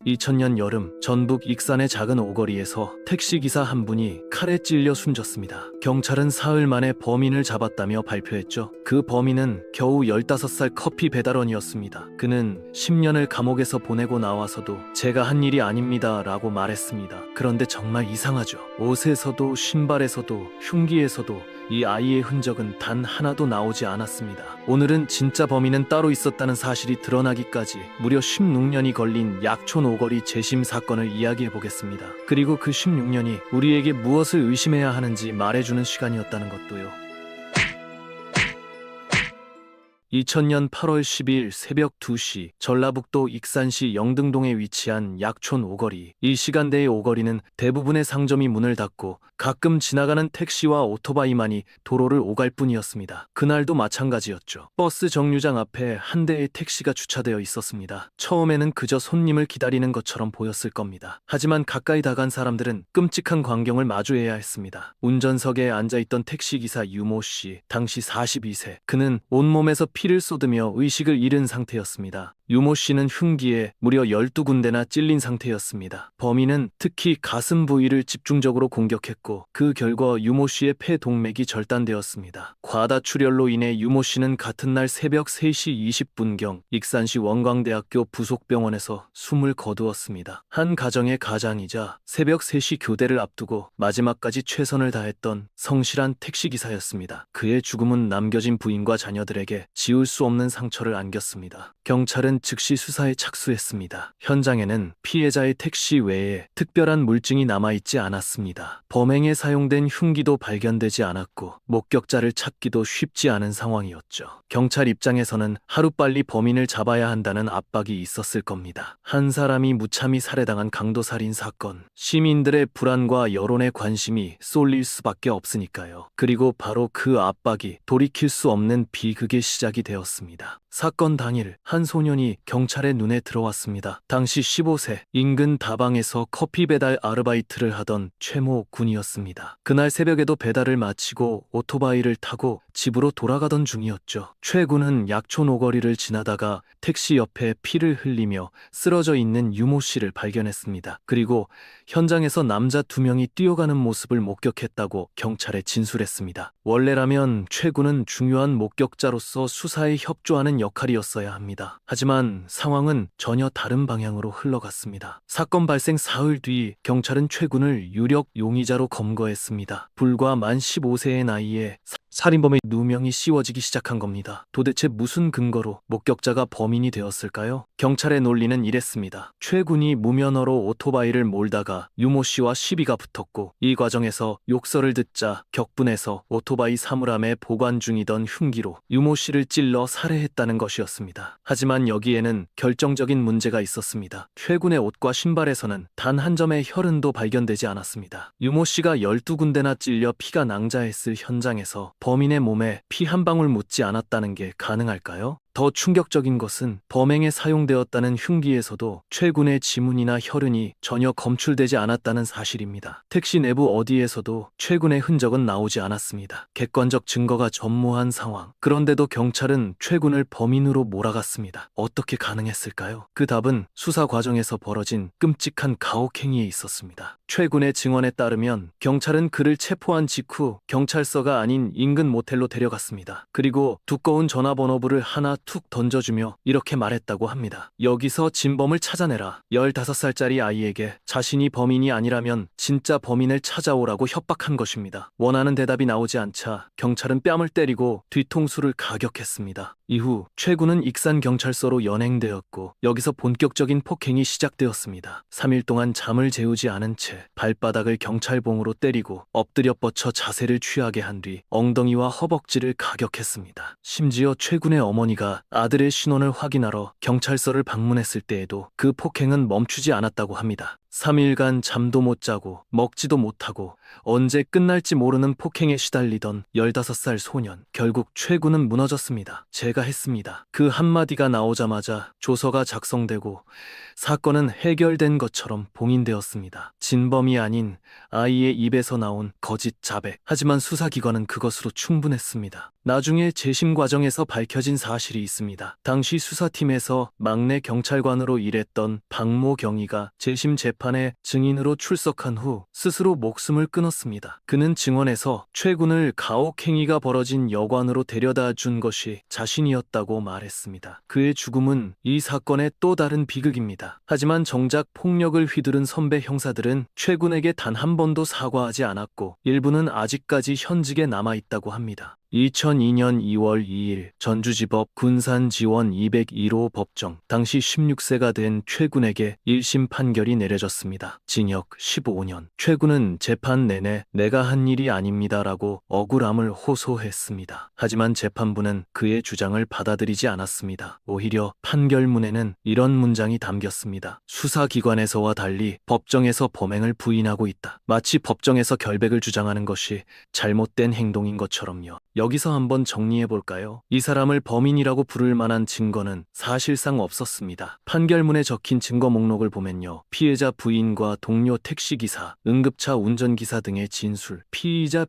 2000년 여름 전북 익산의 작은 오거리에서 택시기사 한 분이 칼에 찔려 숨졌습니다. 경찰은 사흘 만에 범인을 잡았다며 발표했죠. 그 범인은 겨우 15살 커피 배달원이었습니다. 그는 10년을 감옥에서 보내고 나와서도 제가 한 일이 아닙니다 라고 말했습니다. 그런데 정말 이상하죠. 옷에서도 신발에서도 흉기에서도 이 아이의 흔적은 단 하나도 나오지 않았습니다. 오늘은 진짜 범인은 따로 있었다는 사실이 드러나기까지 무려 16년이 걸린 약촌 오거리 재심 사건을 이야기해 보겠습니다. 그리고 그 16년이 우리에게 무엇을 의심해야 하는지 말해주는 시간이었다는 것도요. 2000년 8월 12일 새벽 2시 전라북도 익산시 영등동에 위치한 약촌 오거리. 이 시간대의 오거리는 대부분의 상점이 문을 닫고 가끔 지나가는 택시와 오토바이만이 도로를 오갈 뿐이었습니다. 그날도 마찬가지였죠. 버스 정류장 앞에 한 대의 택시가 주차되어 있었습니다. 처음에는 그저 손님을 기다리는 것처럼 보였을 겁니다. 하지만 가까이 다가간 사람들은 끔찍한 광경을 마주해야 했습니다. 운전석에 앉아있던 택시기사 유모 씨, 당시 42세. 그는 온몸에서 피를 쏟으며 의식을 잃은 상태였습니다. 유모 씨는 흉기에 무려 12군데나 찔린 상태였습니다. 범인은 특히 가슴 부위를 집중적으로 공격했고 그 결과 유모 씨의 폐 동맥이 절단되었습니다. 과다출혈로 인해 유모 씨는 같은 날 새벽 3시 20분경 익산시 원광대학교 부속병원에서 숨을 거두었습니다. 한 가정의 가장이자 새벽 3시 교대를 앞두고 마지막까지 최선을 다했던 성실한 택시기사였습니다. 그의 죽음은 남겨진 부인과 자녀들에게 지울 수 없는 상처를 안겼습니다. 경찰은 즉시 수사에 착수했습니다. 현장에는 피해자의 택시 외에 특별한 물증이 남아있지 않았습니다. 범행에 사용된 흉기도 발견되지 않았고 목격자를 찾기도 쉽지 않은 상황이었죠. 경찰 입장에서는 하루빨리 범인을 잡아야 한다는 압박이 있었을 겁니다. 한 사람이 무참히 살해당한 강도살인 사건, 시민들의 불안과 여론의 관심이 쏠릴 수밖에 없으니까요. 그리고 바로 그 압박이 돌이킬 수 없는 비극의 시작이 되었습니다. 사건 당일 한 소년이 경찰의 눈에 들어왔습니다. 당시 15세, 인근 다방에서 커피 배달 아르바이트를 하던 최모 군이었습니다. 그날 새벽에도 배달을 마치고 오토바이를 타고 집으로 돌아가던 중이었죠. 최 군은 약촌 오거리를 지나다가 택시 옆에 피를 흘리며 쓰러져 있는 유모 씨를 발견했습니다. 그리고 현장에서 남자 2명이 뛰어가는 모습을 목격했다고 경찰에 진술했습니다. 원래라면 최 군은 중요한 목격자로서 수사에 협조하는 역할이었어야 합니다. 하지만 상황은 전혀 다른 방향으로 흘러갔습니다. 사건 발생 사흘 뒤 경찰은 최 군을 유력 용의자로 검거했습니다. 불과 만 15세의 나이에 살인범의 누명이 씌워지기 시작한 겁니다. 도대체 무슨 근거로 목격자가 범인이 되었을까요? 경찰의 논리는 이랬습니다. 최 군이 무면허로 오토바이를 몰다가 유모 씨와 시비가 붙었고 이 과정에서 욕설을 듣자 격분해서 오토바이 사물함에 보관 중이던 흉기로 유모 씨를 찔러 살해했다는 것이었습니다. 하지만 여기에는 결정적인 문제가 있었습니다. 최 군의 옷과 신발에서는 단 한 점의 혈흔도 발견되지 않았습니다. 유모 씨가 12군데나 찔려 피가 낭자했을 현장에서 범인의 몸에 피 한 방울 묻지 않았다는 게 가능할까요? 더 충격적인 것은 범행에 사용되었다는 흉기에서도 최 군의 지문이나 혈흔이 전혀 검출되지 않았다는 사실입니다. 택시 내부 어디에서도 최 군의 흔적은 나오지 않았습니다. 객관적 증거가 전무한 상황. 그런데도 경찰은 최 군을 범인으로 몰아갔습니다. 어떻게 가능했을까요? 그 답은 수사 과정에서 벌어진 끔찍한 가혹행위에 있었습니다. 최 군의 증언에 따르면 경찰은 그를 체포한 직후 경찰서가 아닌 인근 모텔로 데려갔습니다. 그리고 두꺼운 전화번호부를 하나 툭 던져주며 이렇게 말했다고 합니다. 여기서 진범을 찾아내라. 15살짜리 아이에게 자신이 범인이 아니라면 진짜 범인을 찾아오라고 협박한 것입니다. 원하는 대답이 나오지 않자 경찰은 뺨을 때리고 뒤통수를 가격했습니다. 이후 최 군은 익산경찰서로 연행되었고 여기서 본격적인 폭행이 시작되었습니다. 3일 동안 잠을 재우지 않은 채 발바닥을 경찰봉으로 때리고 엎드려 뻗쳐 자세를 취하게 한 뒤 엉덩이와 허벅지를 가격했습니다. 심지어 최 군의 어머니가 아들의 신원을 확인하러 경찰서를 방문했을 때에도 그 폭행은 멈추지 않았다고 합니다. 3일간 잠도 못 자고 먹지도 못하고 언제 끝날지 모르는 폭행에 시달리던 15살 소년. 결국 최군은 무너졌습니다. 제가 했습니다. 그 한마디가 나오자마자 조서가 작성되고 사건은 해결된 것처럼 봉인되었습니다. 진범이 아닌 아이의 입에서 나온 거짓 자백. 하지만 수사기관은 그것으로 충분했습니다. 나중에 재심 과정에서 밝혀진 사실이 있습니다. 당시 수사팀에서 막내 경찰관으로 일했던 박모 경위가 재심 재판에 증인으로 출석한 후 스스로 목숨을 끊었습니다. 그는 증언에서 최군을 가혹행위가 벌어진 여관으로 데려다 준 것이 자신이었다고 말했습니다. 그의 죽음은 이 사건의 또 다른 비극입니다. 하지만 정작 폭력을 휘두른 선배 형사들은 최군에게 단 한 번도 사과하지 않았고 일부는 아직까지 현직에 남아있다고 합니다. 2002년 2월 2일 전주지법 군산지원 201호 법정. 당시 16세가 된 최군에게 1심 판결이 내려졌습니다. 징역 15년. 최군은 재판 내내 내가 한 일이 아닙니다라고 억울함을 호소했습니다. 하지만 재판부는 그의 주장을 받아들이지 않았습니다. 오히려 판결문에는 이런 문장이 담겼습니다. 수사기관에서와 달리 법정에서 범행을 부인하고 있다. 마치 법정에서 결백을 주장하는 것이 잘못된 행동인 것처럼요. 여기서 한번 정리해볼까요? 이 사람을 범인이라고 부를 만한 증거는 사실상 없었습니다. 판결문에 적힌 증거 목록을 보면요. 피해자 부인과 동료 택시기사, 응급차 운전기사 등의 진술, 피의자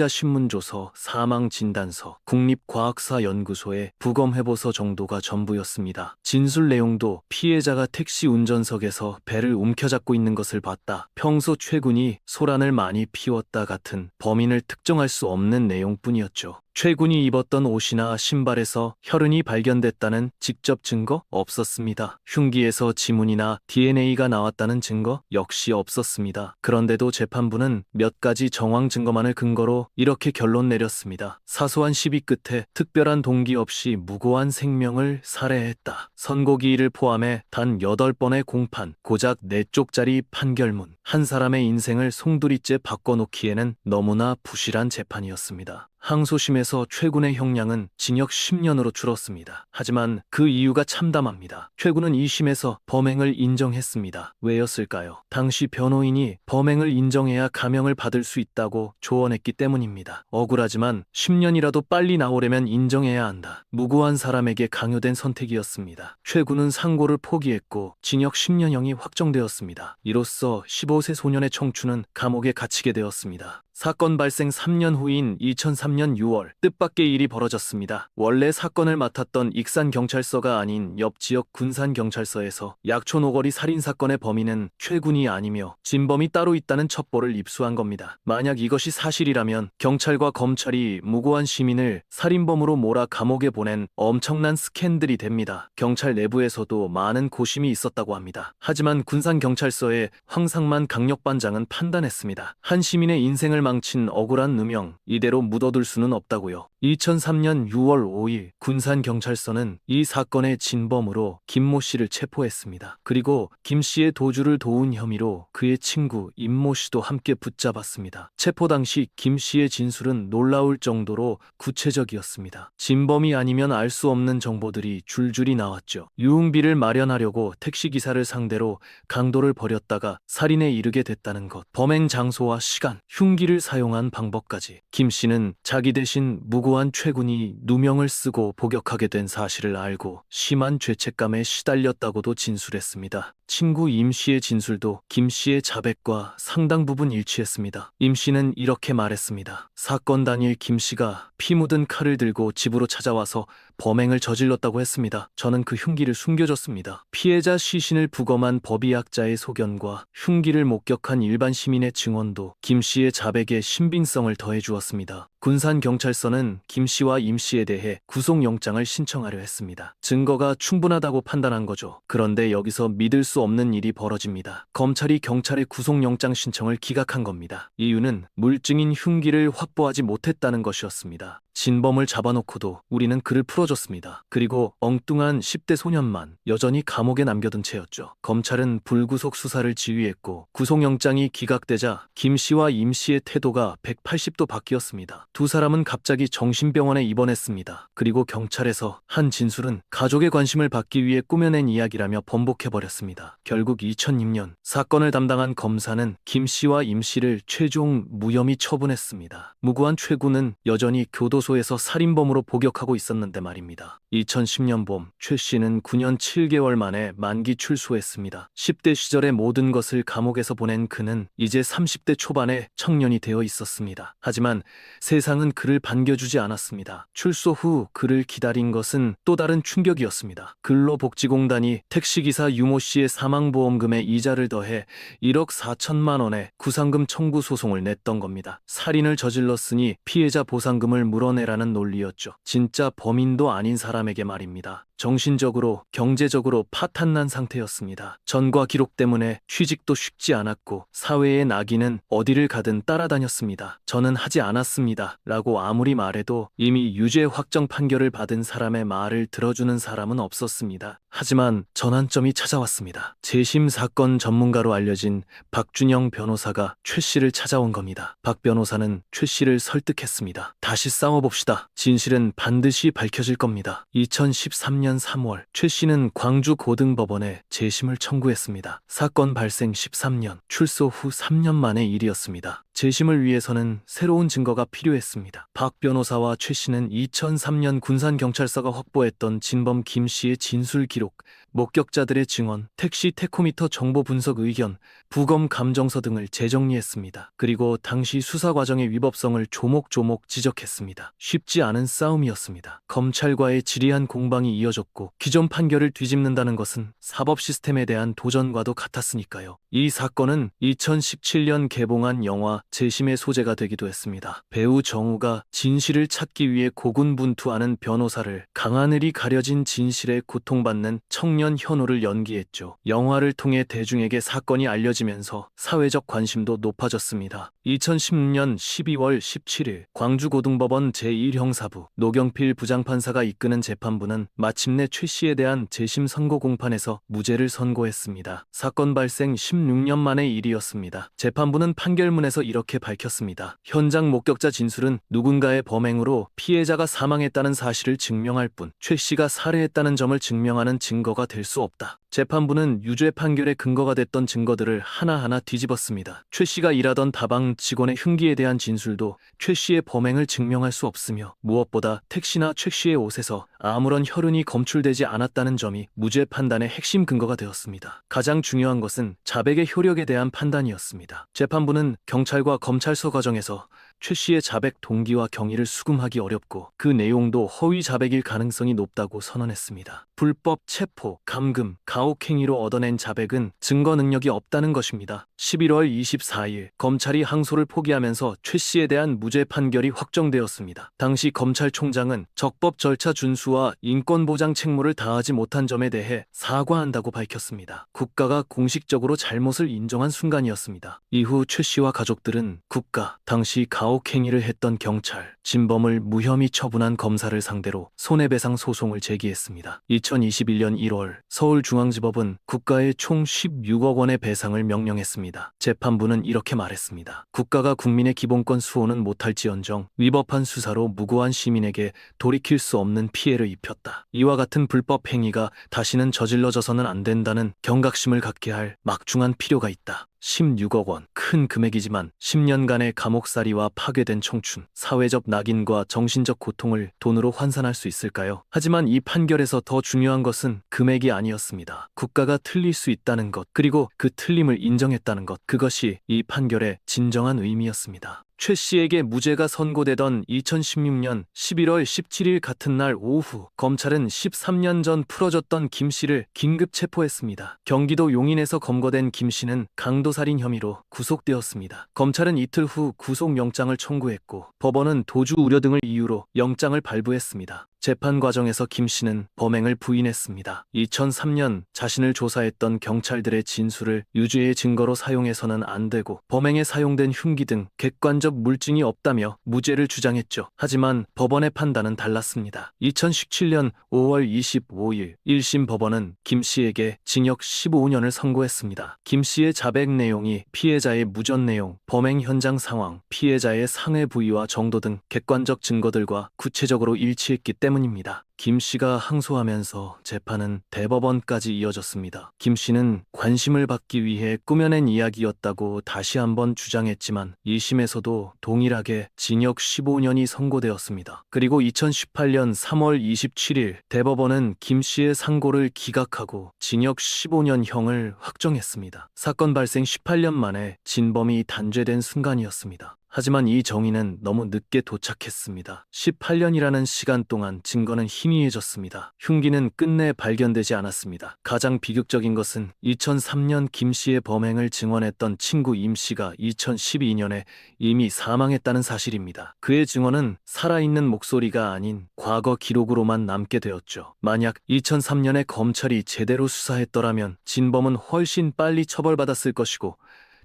신문조서, 사망진단서, 국립과학사연구소의 부검해보서 정도가 전부였습니다. 진술 내용도 피해자가 택시 운전석에서 배를 움켜잡고 있는 것을 봤다. 평소 최군이 소란을 많이 피웠다 같은 범인을 특정할 수 없는 내용뿐이었죠. 최군이 입었던 옷이나 신발에서 혈흔이 발견됐다는 직접 증거? 없었습니다. 흉기에서 지문이나 DNA가 나왔다는 증거? 역시 없었습니다. 그런데도 재판부는 몇 가지 정황 증거만을 근거로 이렇게 결론 내렸습니다. 사소한 시비 끝에 특별한 동기 없이 무고한 생명을 살해했다. 선고기일을 포함해 단 8번의 공판, 고작 4쪽짜리 판결문. 한 사람의 인생을 송두리째 바꿔놓기에는 너무나 부실한 재판이었습니다. 항소심에서 최군의 형량은 징역 10년으로 줄었습니다. 하지만 그 이유가 참담합니다. 최군은 2심에서 범행을 인정했습니다. 왜였을까요? 당시 변호인이 범행을 인정해야 감형을 받을 수 있다고 조언했기 때문입니다. 억울하지만 10년이라도 빨리 나오려면 인정해야 한다. 무고한 사람에게 강요된 선택이었습니다. 최군은 상고를 포기했고 징역 10년형이 확정되었습니다. 이로써 15세 소년의 청춘은 감옥에 갇히게 되었습니다. 사건 발생 3년 후인 2003년 6월 뜻밖의 일이 벌어졌습니다. 원래 사건을 맡았던 익산경찰서가 아닌 옆 지역 군산경찰서에서 약촌 오거리 살인사건의 범인은 최군이 아니며 진범이 따로 있다는 첩보를 입수한 겁니다. 만약 이것이 사실이라면 경찰과 검찰이 무고한 시민을 살인범으로 몰아 감옥에 보낸 엄청난 스캔들이 됩니다. 경찰 내부에서도 많은 고심이 있었다고 합니다. 하지만 군산경찰서의 황상만 강력반장은 판단했습니다. 한 시민의 인생을 망친 억울한 누명, 이대로 묻어둘 수는 없다고요. 2003년 6월 5일 군산경찰서는 이 사건의 진범으로 김모 씨를 체포했습니다. 그리고 김 씨의 도주를 도운 혐의로 그의 친구 임모 씨도 함께 붙잡았습니다. 체포 당시 김 씨의 진술은 놀라울 정도로 구체적이었습니다. 진범이 아니면 알 수 없는 정보들이 줄줄이 나왔죠. 유흥비를 마련하려고 택시기사를 상대로 강도를 벌였다가 살인에 이르게 됐다는 것, 범행 장소와 시간, 흉기를 사용한 방법까지. 김 씨는 자기 대신 무고한 최군이 누명을 쓰고 복역하게 된 사실을 알고 심한 죄책감에 시달렸다고도 진술했습니다. 친구 임 씨의 진술도 김 씨의 자백과 상당 부분 일치했습니다. 임 씨는 이렇게 말했습니다. 사건 당일 김 씨가 피 묻은 칼을 들고 집으로 찾아와서 범행을 저질렀다고 했습니다. 저는 그 흉기를 숨겨줬습니다. 피해자 시신을 부검한 법의학자의 소견과 흉기를 목격한 일반 시민의 증언도 김 씨의 자백에 신빙성을 더해주었습니다. 군산경찰서는 김 씨와 임 씨에 대해 구속영장을 신청하려 했습니다. 증거가 충분하다고 판단한 거죠. 그런데 여기서 믿을 수 없는 일이 벌어집니다. 검찰이 경찰의 구속영장 신청을 기각한 겁니다. 이유는 물증인 흉기를 확보하지 못했다는 것이었습니다. 진범을 잡아놓고도 우리는 그를 풀어줬습니다. 그리고 엉뚱한 10대 소년만 여전히 감옥에 남겨둔 채였죠. 검찰은 불구속 수사를 지휘했고 구속영장이 기각되자 김 씨와 임 씨의 태도가 180도 바뀌었습니다. 두 사람은 갑자기 정신병원에 입원했습니다. 그리고 경찰에서 한 진술은 가족의 관심을 받기 위해 꾸며낸 이야기라며 번복해버렸습니다. 결국 2006년 사건을 담당한 검사는 김 씨와 임 씨를 최종 무혐의 처분했습니다. 무고한 최군은 여전히 교도소에서 살인범으로 복역하고 있었는데 말입니다. 2010년 봄 최 씨는 9년 7개월 만에 만기 출소했습니다. 10대 시절의 모든 것을 감옥에서 보낸 그는 이제 30대 초반의 청년이 되어 있었습니다. 하지만 세상은 그를 반겨주지 않았습니다. 출소 후 그를 기다린 것은 또 다른 충격이었습니다. 근로복지공단이 택시기사 유모 씨의 사망보험금에 이자를 더해 1억 4천만 원의 구상금 청구 소송을 냈던 겁니다. 살인을 저질렀으니 피해자 보상금을 물어내라는 논리였죠. 진짜 범인도 아닌 사람에게 말입니다. 정신적으로, 경제적으로 파탄난 상태였습니다. 전과 기록 때문에 취직도 쉽지 않았고 사회의 낙인은 어디를 가든 따라다녔습니다. 저는 하지 않았습니다. 라고 아무리 말해도 이미 유죄 확정 판결을 받은 사람의 말을 들어주는 사람은 없었습니다. 하지만 전환점이 찾아왔습니다. 재심 사건 전문가로 알려진 박준영 변호사가 최 씨를 찾아온 겁니다. 박 변호사는 최 씨를 설득했습니다. 다시 싸워봅시다. 진실은 반드시 밝혀질 겁니다. 2013년 3월 최 씨는 광주 고등법원에 재심을 청구했습니다. 사건 발생 13년, 출소 후 3년 만의 일이었습니다. 재심을 위해서는 새로운 증거가 필요했습니다. 박 변호사와 최 씨는 2003년 군산경찰서가 확보했던 진범 김 씨의 진술 기록, 목격자들의 증언, 택시 테코미터 정보 분석 의견, 부검 감정서 등을 재정리했습니다. 그리고 당시 수사 과정의 위법성을 조목조목 지적했습니다. 쉽지 않은 싸움이었습니다. 검찰과의 지리한 공방이 이어졌고 기존 판결을 뒤집는다는 것은 사법 시스템에 대한 도전과도 같았으니까요. 이 사건은 2017년 개봉한 영화 재심의 소재가 되기도 했습니다. 배우 정우가 진실을 찾기 위해 고군분투하는 변호사를 강하늘이 가려진 진실에 고통받는 청년 현우를 연기했죠. 영화를 통해 대중에게 사건이 알려지면서 사회적 관심도 높아졌습니다. 2016년 12월 17일 광주고등법원 제1형사부 노경필 부장판사가 이끄는 재판부는 마침내 최 씨에 대한 재심 선고 공판에서 무죄를 선고했습니다. 사건 발생 16년 만의 일이었습니다. 재판부는 판결문에서 이렇게 밝혔습니다. 현장 목격자 진술은 누군가의 범행으로 피해자가 사망했다는 사실을 증명할 뿐 최 씨가 살해했다는 점을 증명하는 증거가 될 수 없다. 재판부는 유죄 판결의 근거가 됐던 증거들을 하나하나 뒤집었습니다. 최 씨가 일하던 다방 직원의 흉기에 대한 진술도 최 씨의 범행을 증명할 수 없으며 무엇보다 택시나 최 씨의 옷에서 아무런 혈흔이 검출되지 않았다는 점이 무죄 판단의 핵심 근거가 되었습니다. 가장 중요한 것은 자백의 효력에 대한 판단이었습니다. 재판부는 경찰과 검찰서 과정에서 최 씨의 자백 동기와 경위를 수긍하기 어렵고 그 내용도 허위 자백일 가능성이 높다고 선언했습니다. 불법 체포, 감금, 가혹행위로 얻어낸 자백은 증거 능력이 없다는 것입니다. 11월 24일 검찰이 항소를 포기하면서 최 씨에 대한 무죄 판결이 확정되었습니다. 당시 검찰총장은 적법 절차 준수와 인권보장 책무를 다하지 못한 점에 대해 사과한다고 밝혔습니다. 국가가 공식적으로 잘못을 인정한 순간이었습니다. 이후 최 씨와 가족들은 국가, 당시 가혹행위를 했던 경찰, 진범을 무혐의 처분한 검사를 상대로 손해배상 소송을 제기했습니다. 2021년 1월 서울중앙지법은 국가에 총 16억 원의 배상을 명령했습니다. 재판부는 이렇게 말했습니다. 국가가 국민의 기본권 수호는 못할지언정 위법한 수사로 무고한 시민에게 돌이킬 수 없는 피해를 입혔다. 이와 같은 불법 행위가 다시는 저질러져서는 안 된다는 경각심을 갖게 할 막중한 필요가 있다. 16억 원, 큰 금액이지만 10년간의 감옥살이와 파괴된 청춘, 사회적 낙인과 정신적 고통을 돈으로 환산할 수 있을까요? 하지만 이 판결에서 더 중요한 것은 금액이 아니었습니다. 국가가 틀릴 수 있다는 것, 그리고 그 틀림을 인정했다는 것, 그것이 이 판결의 진정한 의미였습니다. 최 씨에게 무죄가 선고되던 2016년 11월 17일 같은 날 오후 검찰은 13년 전 풀어졌던 김 씨를 긴급 체포했습니다. 경기도 용인에서 검거된 김 씨는 강도살인 혐의로 구속되었습니다. 검찰은 이틀 후 구속영장을 청구했고 법원은 도주 우려 등을 이유로 영장을 발부했습니다. 재판 과정에서 김 씨는 범행을 부인했습니다. 2003년 자신을 조사했던 경찰들의 진술을 유죄의 증거로 사용해서는 안 되고 범행에 사용된 흉기 등 객관적 물증이 없다며 무죄를 주장했죠. 하지만 법원의 판단은 달랐습니다. 2017년 5월 25일 1심 법원은 김 씨에게 징역 15년을 선고했습니다. 김 씨의 자백 내용이 피해자의 무전 내용, 범행 현장 상황, 피해자의 상해 부위와 정도 등 객관적 증거들과 구체적으로 일치했기 때문입니다. 김 씨가 항소하면서 재판은 대법원까지 이어졌습니다. 김 씨는 관심을 받기 위해 꾸며낸 이야기였다고 다시 한번 주장했지만 2심에서도 동일하게 징역 15년이 선고되었습니다. 그리고 2018년 3월 27일 대법원은 김 씨의 상고를 기각하고 징역 15년형을 확정했습니다. 사건 발생 18년 만에 진범이 단죄된 순간이었습니다. 하지만 이 정의는 너무 늦게 도착했습니다. 18년이라는 시간 동안 증거는 희미해졌습니다. 흉기는 끝내 발견되지 않았습니다. 가장 비극적인 것은 2003년 김 씨의 범행을 증언했던 친구 임 씨가 2012년에 이미 사망했다는 사실입니다. 그의 증언은 살아있는 목소리가 아닌 과거 기록으로만 남게 되었죠. 만약 2003년에 검찰이 제대로 수사했더라면 진범은 훨씬 빨리 처벌받았을 것이고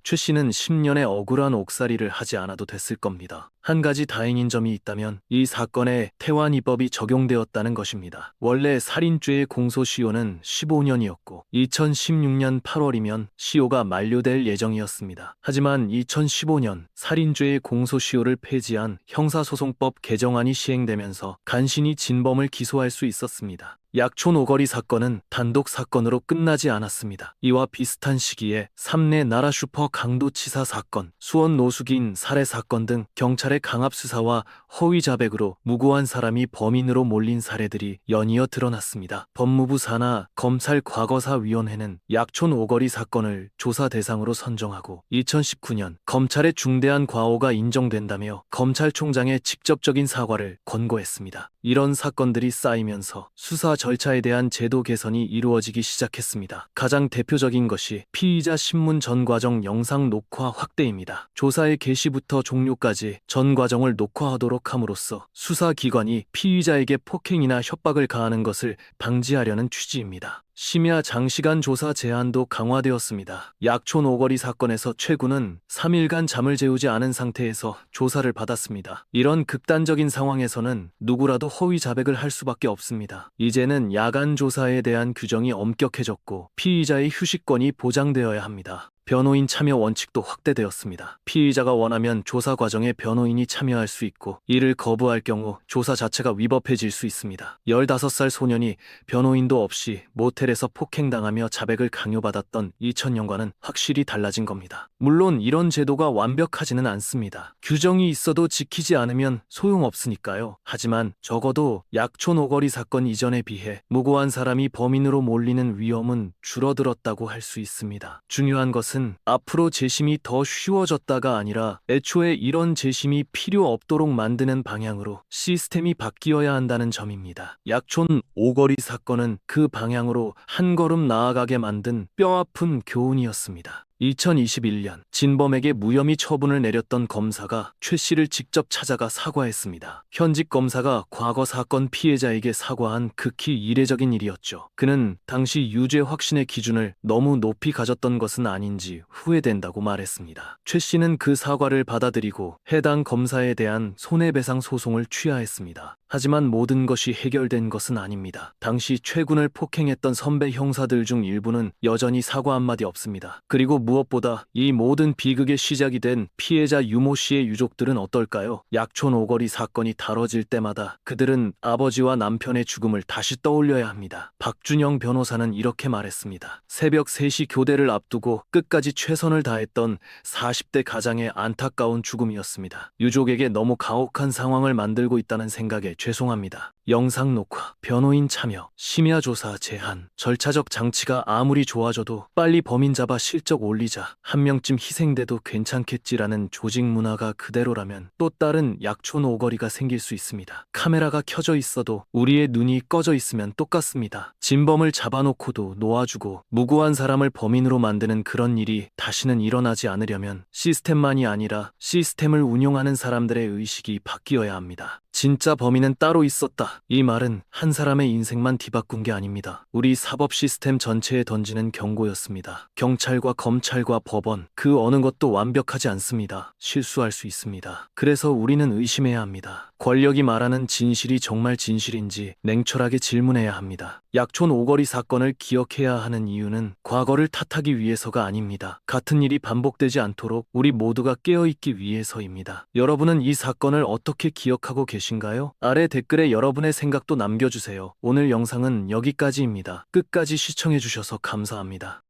최 씨는 10년의 억울한 옥살이를 하지 않아도 됐을 겁니다. 한 가지 다행인 점이 있다면 이 사건에 태완이법이 적용되었다는 것입니다. 원래 살인죄의 공소시효는 15년이었고 2016년 8월이면 시효가 만료될 예정이었습니다. 하지만 2015년 살인죄의 공소시효를 폐지한 형사소송법 개정안이 시행되면서 간신히 진범을 기소할 수 있었습니다. 약촌 오거리 사건은 단독 사건으로 끝나지 않았습니다. 이와 비슷한 시기에 삼내 나라슈퍼 강도치사 사건, 수원 노숙인 살해 사건 등 경찰의 강압수사와 허위 자백으로 무고한 사람이 범인으로 몰린 사례들이 연이어 드러났습니다. 법무부 산하 검찰과거사위원회는 약촌 오거리 사건을 조사 대상으로 선정하고 2019년 검찰의 중대한 과오가 인정된다며 검찰총장의 직접적인 사과를 권고했습니다. 이런 사건들이 쌓이면서 수사 절차에 대한 제도 개선이 이루어지기 시작했습니다. 가장 대표적인 것이 피의자 신문 전 과정 영상 녹화 확대입니다. 조사의 개시부터 종료까지 전 과정을 녹화하도록 함으로써 수사기관이 피의자에게 폭행이나 협박을 가하는 것을 방지하려는 취지입니다. 심야 장시간 조사 제한도 강화되었습니다. 약촌 오거리 사건에서 최 군은 3일간 잠을 재우지 않은 상태에서 조사를 받았습니다. 이런 극단적인 상황에서는 누구라도 허위 자백을 할 수밖에 없습니다. 이제는 야간 조사에 대한 규정이 엄격해졌고 피의자의 휴식권이 보장되어야 합니다. 변호인 참여 원칙도 확대되었습니다. 피의자가 원하면 조사 과정에 변호인이 참여할 수 있고 이를 거부할 경우 조사 자체가 위법해질 수 있습니다. 15살 소년이 변호인도 없이 모텔에서 폭행당하며 자백을 강요받았던 2000년과는 확실히 달라진 겁니다. 물론 이런 제도가 완벽하지는 않습니다. 규정이 있어도 지키지 않으면 소용없으니까요. 하지만 적어도 약촌 오거리 사건 이전에 비해 무고한 사람이 범인으로 몰리는 위험은 줄어들었다고 할 수 있습니다. 중요한 것은 앞으로 재심이 더 쉬워졌다가 아니라 애초에 이런 재심이 필요 없도록 만드는 방향으로 시스템이 바뀌어야 한다는 점입니다. 약촌 오거리 사건은 그 방향으로 한 걸음 나아가게 만든 뼈아픈 교훈이었습니다. 2021년 진범에게 무혐의 처분을 내렸던 검사가 최 씨를 직접 찾아가 사과했습니다. 현직 검사가 과거 사건 피해자에게 사과한 극히 이례적인 일이었죠. 그는 당시 유죄 확신의 기준을 너무 높이 가졌던 것은 아닌지 후회된다고 말했습니다. 최 씨는 그 사과를 받아들이고 해당 검사에 대한 손해배상 소송을 취하했습니다. 하지만 모든 것이 해결된 것은 아닙니다. 당시 최 군을 폭행했던 선배 형사들 중 일부는 여전히 사과 한마디 없습니다. 그리고 무엇보다 이 모든 비극의 시작이 된 피해자 유모 씨의 유족들은 어떨까요? 약촌 오거리 사건이 다뤄질 때마다 그들은 아버지와 남편의 죽음을 다시 떠올려야 합니다. 박준영 변호사는 이렇게 말했습니다. 새벽 3시 교대를 앞두고 끝까지 최선을 다했던 40대 가장의 안타까운 죽음이었습니다. 유족에게 너무 가혹한 상황을 만들고 있다는 생각에 죄송합니다. 영상 녹화, 변호인 참여, 심야 조사 제한, 절차적 장치가 아무리 좋아져도 빨리 범인 잡아 실적 올리자, 한 명쯤 희생돼도 괜찮겠지라는 조직 문화가 그대로라면 또 다른 약촌 오거리가 생길 수 있습니다. 카메라가 켜져 있어도 우리의 눈이 꺼져 있으면 똑같습니다. 진범을 잡아놓고도 놓아주고 무고한 사람을 범인으로 만드는 그런 일이 다시는 일어나지 않으려면 시스템만이 아니라 시스템을 운용하는 사람들의 의식이 바뀌어야 합니다. 진짜 범인은 따로 있었다. 이 말은 한 사람의 인생만 뒤바꾼 게 아닙니다. 우리 사법 시스템 전체에 던지는 경고였습니다. 경찰과 검찰과 법원, 그 어느 것도 완벽하지 않습니다. 실수할 수 있습니다. 그래서 우리는 의심해야 합니다. 권력이 말하는 진실이 정말 진실인지 냉철하게 질문해야 합니다. 약촌 오거리 사건을 기억해야 하는 이유는 과거를 탓하기 위해서가 아닙니다. 같은 일이 반복되지 않도록 우리 모두가 깨어있기 위해서입니다. 여러분은 이 사건을 어떻게 기억하고 계신가요? 아래 댓글에 여러분의 생각도 남겨주세요. 오늘 영상은 여기까지입니다. 끝까지 시청해주셔서 감사합니다.